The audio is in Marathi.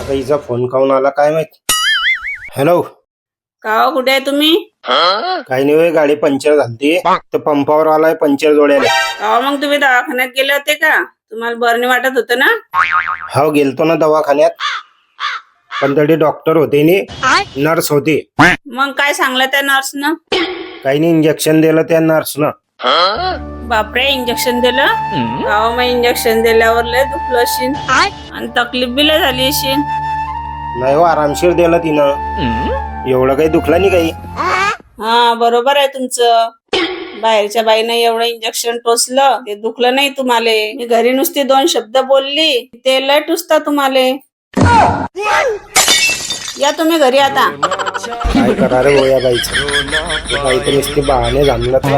बाईचा फोन काऊन आला काय माहित. हॅलो. का कुठे आहे तुम्ही? काही नाही होय, गाडी पंक्चर झाली तर पंपावर आलाय पंक्चर जोडायला. मग तुम्ही दवाखान्यात गेले होते का? तुम्हाला बरं नाही वाटत होतं ना? हो गेलतो ना दवाखान्यात, पण तरी डॉक्टर होते नी नर्स होती. मग काय सांगलं त्या नर्सनं? काही नाही, इंजेक्शन दिलं त्या नर्सनं. बापरे, इंजेक्शन दिलं? मग इंजेक्शन दिल्यावर लय दुखलं असेल आणि तकलीफ बी लय झाली असेल. नाही हो, आरामशीर दिलं तिनं, एवढं काही दुखलं नाही काही. हा बरोबर आहे तुमचं. बाहेरच्या बाईनं एवढं इंजेक्शन टोचलं ते दुखलं नाही तुम्हाला. मी घरी नुसती 2 शब्द बोलली ते लय टुसता तुम्हाला. या तुम्ही घरी आता. काय करा रे हो या बाईचं, बाई तर नुसते बहाणे झालं तर